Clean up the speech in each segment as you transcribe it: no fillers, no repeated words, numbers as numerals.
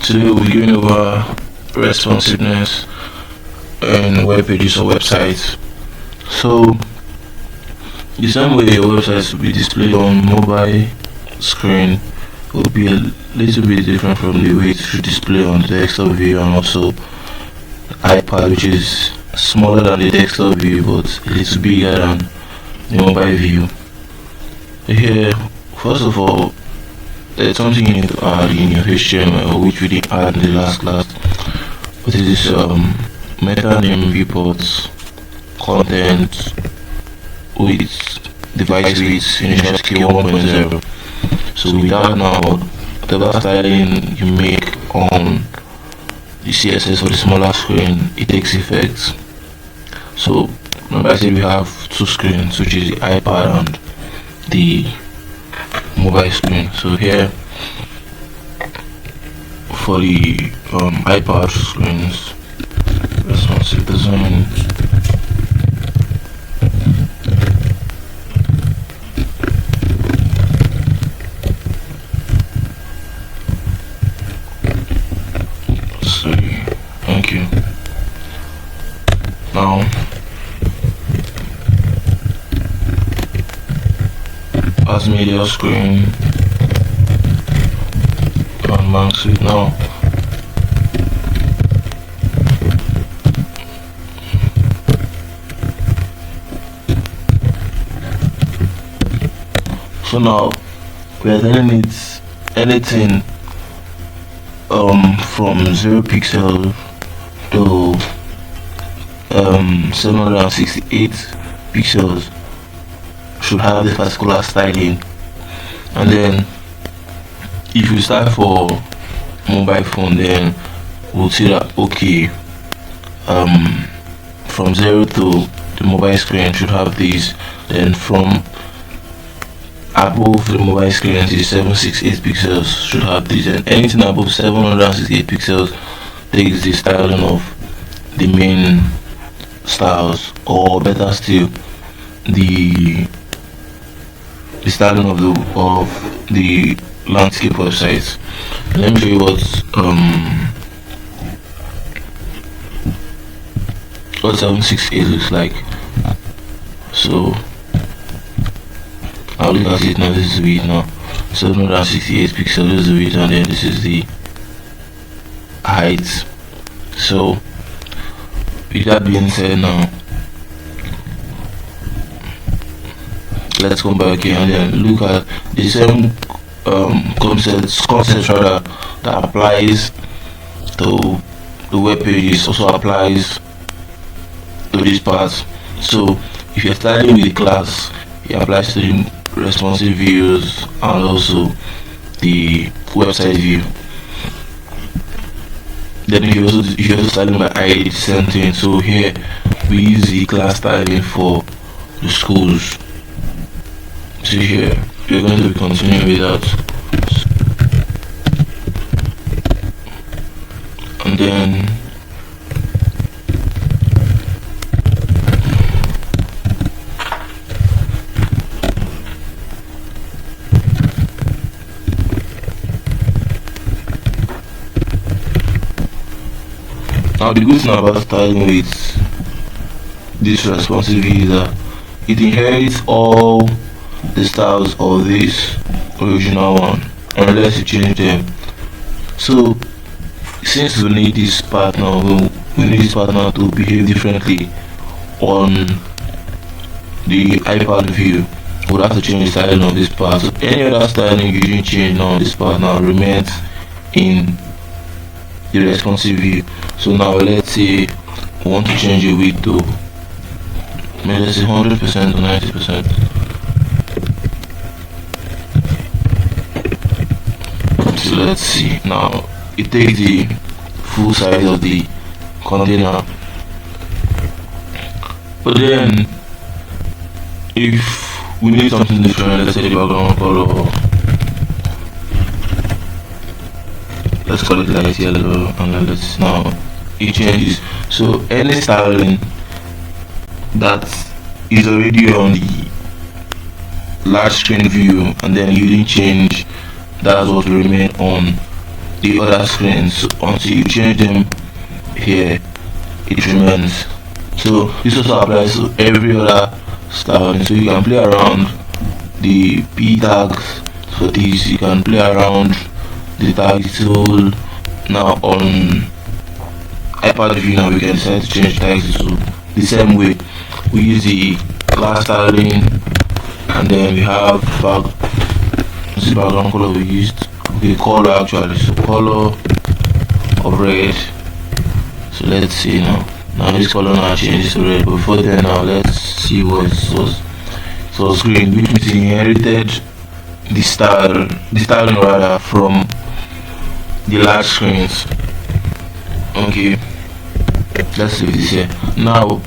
Today we'll be going over responsiveness and web pages or websites. So the same way your websites will be displayed on mobile screen will be a little bit different from the way it should display on the desktop view, and also iPad, which is smaller than the desktop view but a little bigger than the mobile view. Here, first of all, there's something you need to add in your HTML which we didn't add in the last class, but it is meta name viewports content with device with initial scale 1.0. So with that now, whatever styling you make on the CSS or the smaller screen, it takes effect. So remember I said we have two screens, which is the iPad and the mobile screen. So here for the iPad screens, responsive design, thank you. Now as media screen on bank suite. Now so now we are telling it anything from 0 pixel to 768 pixels should have this particular styling. And then if you start for mobile phone, then we'll see that okay, from 0 to the mobile screen should have these, then from above the mobile screen is 768 pixels should have these, and anything above 768 pixels takes the styling of the main styles, or better still, the styling of the landscape websites. Let me show you what 768 looks like. So I'll look at it now. This is the width now, 768 pixels. This is the width, and then this is the height. So with that being said, now let's come back here and then look at the same concept rather that applies to the web pages, also applies to this part. So if you're starting with the class, it applies to the responsive views and also the website view. Then if you're also styling by ID, the same thing. So here we use the class styling for the schools. So here we're going to be continuing with that, and then now the good thing about styling with this responsive view is that it inherits all the styles of this original one unless you change them. So since we need this part now, we need this part now to behave differently on the iPad view, we'll have to change the styling of this part. So any other styling you didn't change now, this part now remains in the responsive view. So now let's say we want to change the width to maybe let's say 100% to 90%. So let's see, now it takes the full size of the container. But then if we need something different, let's say the background color, let's call it light yellow, and then let's now it changes. So any styling that is already on the large screen view and then you didn't change, that's what will remain on the other screens until you change them here. It remains. So this also applies to every other styling. So you can play around the p tags for this. You can play around the tag tool. Now on iPad view, now we can decide to change the tag tool the same way. We use the class styling, and then we have the background color we used. Okay, color actually. So color of red. So let's see now. Now this color now changes to red. But before then, now let's see what it was. So green, which means he inherited the styling rather from the large screens. Okay, let's leave this here. Now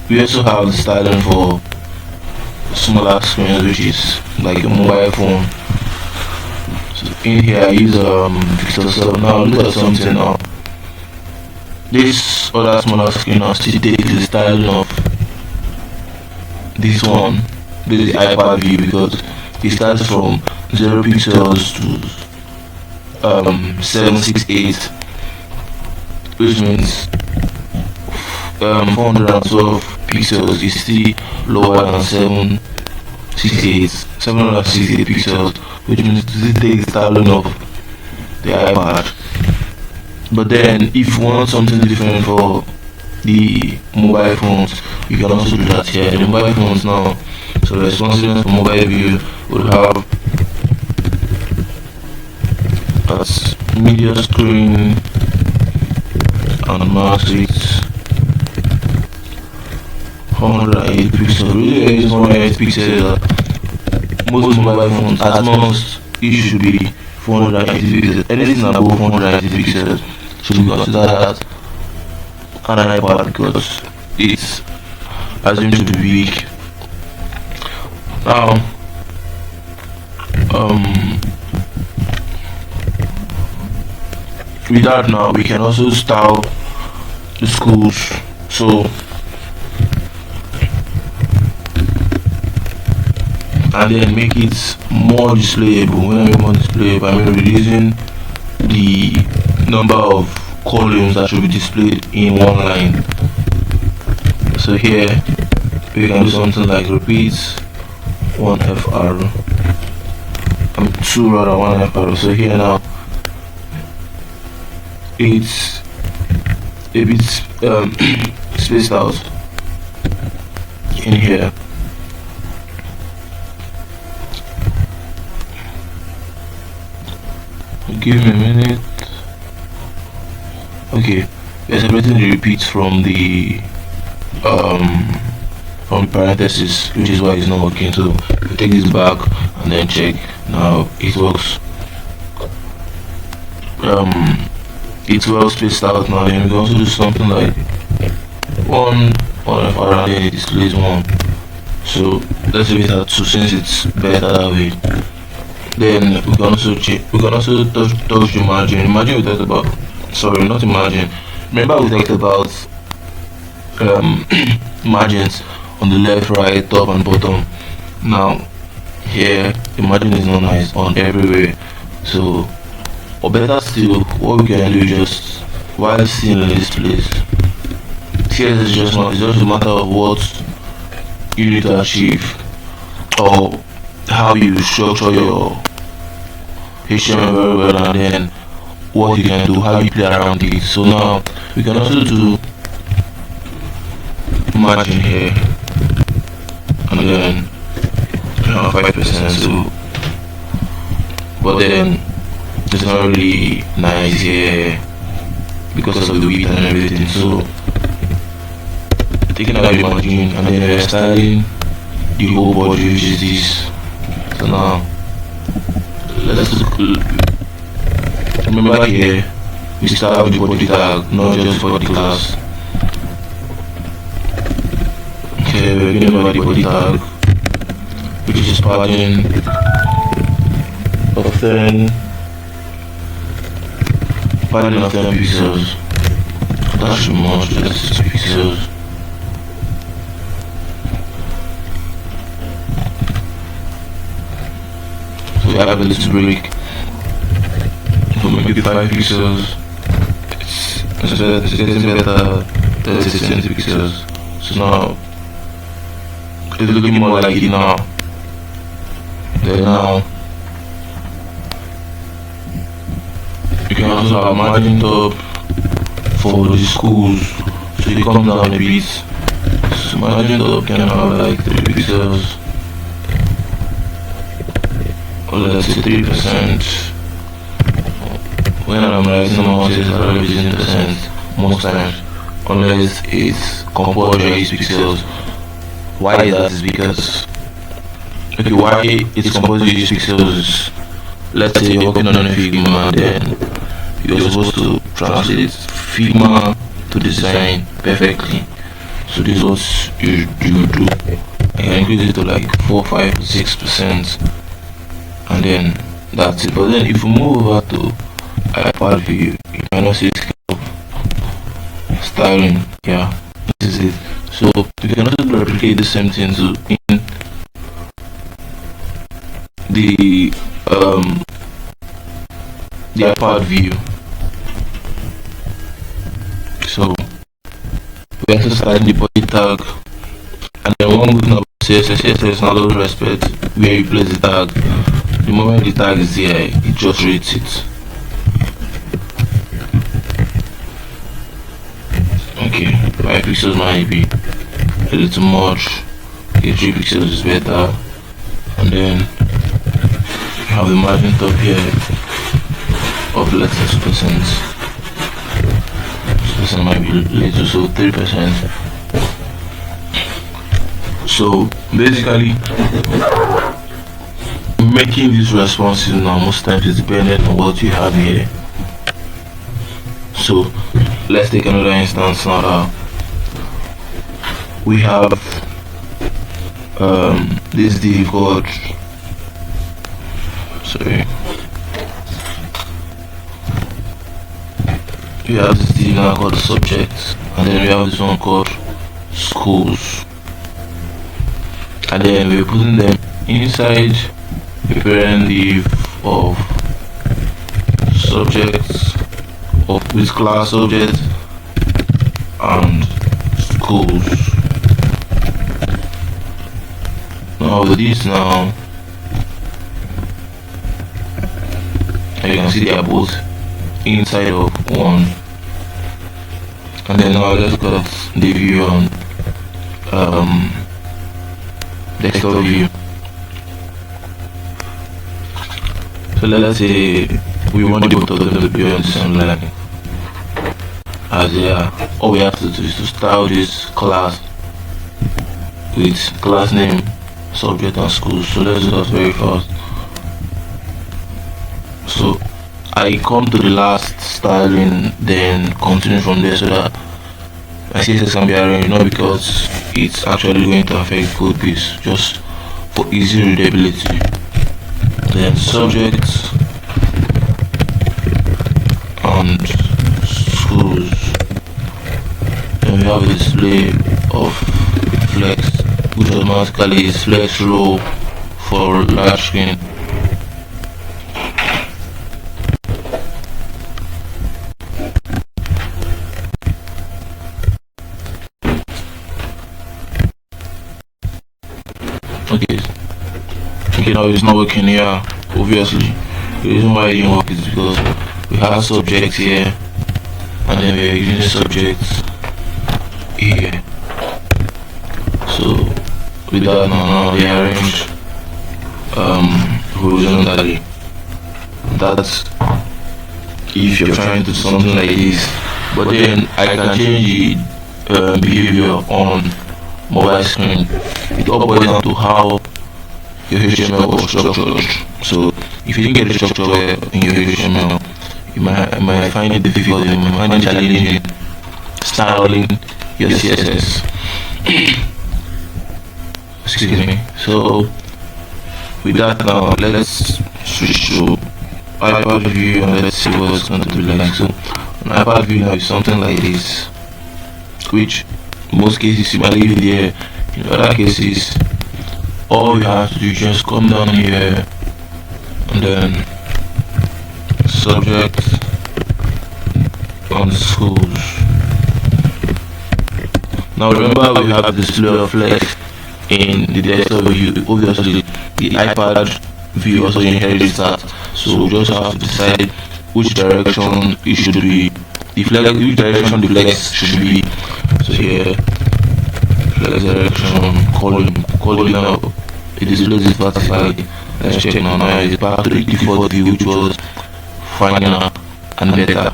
we also have the styling for smaller screens, which is like a mobile phone. So in here I use Pixel 7. Now look at something now. This other smaller screen now still takes the styling of this one. This is the iPad view, because it starts from 0 pixels to 768, which means 412 pixels is still lower than 768 pixels, which means this takes the styling of the iPad. But then if you want something different for the mobile phones, you can also do that here. The mobile phones now, so responsiveness for mobile view would have as media screen and max width 108 pixels. Really, is 108 pixels. Most mobile phones, at most, it should be 480 pixels. Anything above 480 pixels should be considered as an iPad, because it's assumed to be weak. Now, with that, now we can also style the schools. So, and then make it more displayable. When I mean more displayable, I mean reducing the number of columns that should be displayed in one line. So here we can do something like repeat 1FR, 2 rather 1FR. So here now it's a bit spaced out in here. Give me a minute. Okay, we're separating the repeats from the parentheses, which is why it's not working. So we take this back and then check. Now it works. It's well spaced out now. Then we can also do something like one and then it displays 1. So let's leave it at 2 since it's better that way. Then we can also touch the margin. Imagine we talked about, sorry, not imagine. Remember we talked about margins on the left, right, top and bottom. Now here the margin is not nice on everywhere. So, or better still, what we can do is just, while still in this place, CSS is just not, it's just a matter of what you need to achieve, or how you structure your HTML very well, and then what you can do, how you play around it. So now we can also do margin here, and then 5%. So, but then it's not really nice here because of the width and everything. So taking out the margin and then we're styling the whole body, which is this. So now let's remember here we start with the body tag, not just for the class. Okay, we're beginning with the body tag, which is padding of 10 pixels. That should be much, that's 6 pixels. So we have a little break 55 pixels. It's getting better. 30 to 20 pixels. So now it's looking more like it now. Then now you can also have margin top for the schools, so it comes down a bit. So margin top can have like 3 pixels, or let's say 3%. When I'm writing more, it's around 15% most times, unless it's compulsory 8 pixels. Why is that? Is because why it's compulsory 8 pixels? Let's say you're working on a Figma, then you're supposed to translate Figma to design perfectly. So this is what you do. I can increase it to like 4, 5, 6%, and then that's it. But then if you move over to iPad view, you cannot see this kind of styling. Yeah, this is it. So you can also replicate the same thing in the iPad view. So we also start the body tag, and then one good thing about CSS now does respect where you place the tag. The moment the tag is there, it just reads it. Okay, 5 pixels might be a little much. Okay, 3 pixels is better. And then you have the margin top here of less than 2%. 2% might be little, so 3%. So basically, making this responsive now most times is dependent on what you have here. So let's take another instance now that we have this div called, we have this div now called subject, and then we have this one called schools, and then we're putting them inside the parent div of subjects with class object and schools. Now with this now, you can see they are both inside of one. And then now let's look at the view on desktop view. So let's say we want both of them to be on the same line as they are. All we have to do is to style this class with class name, subject and school. So let's do that very fast. So I come to the last styling, then continue from there, so that my CSS can be arranged, not because it's actually going to affect code base, just for easy readability. Then subject and schools. Then we have a display of flex, which automatically is flex row for large screen. Okay, now it's not working here. Obviously, the reason why it didn't work is because we have subjects here, and then we are using subjects here. So with that now they arrange horizontally. That's if you're trying to do something like this. But then I can change the behavior on mobile screen. It all boils down to how your HTML was structured. So if you didn't get the structure in your HTML, you might find it difficult, you might find it challenging styling your CSS. Excuse me. So with that now, let's switch to iPad view and let's see what it's going to be like. So an iPad view now is something like this, which in most cases you might leave it there. In other cases, all you have to do is just come down here and then subject on schools. Now remember, we have the display of flex in the desktop view. Obviously the iPad view also inherits that, so we just have to decide which direction it should be, which direction the flex should be. So here, flex direction, column now, it displays it vertically. Let's check now. Now it's back to the default view, which was finer and better.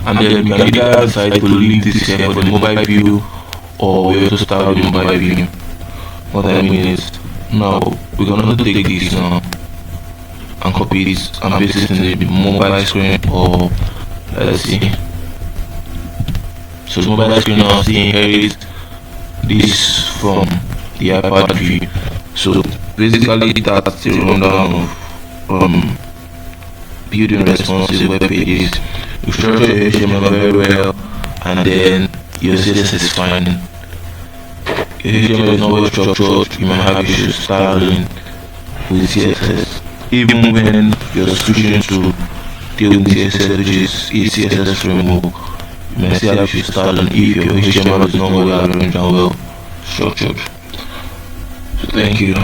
And then we can either decide to leave this here for the mobile view, or we also start with the mobile view. What I mean is, now we're gonna take this now and copy this and paste it in the mobile screen, or let's see. So the mobile screen now inherits this from the iPad view. So basically that's the rundown of building responsive web pages. You structure your HTML very well, and then your CSS is fine. Your HTML is not well structured, you might have issues styling with CSS. Even when you're switching to deal with CSS, which is a CSS framework, you may still have issues styling if your HTML is not well arranged and well structured. So thank you.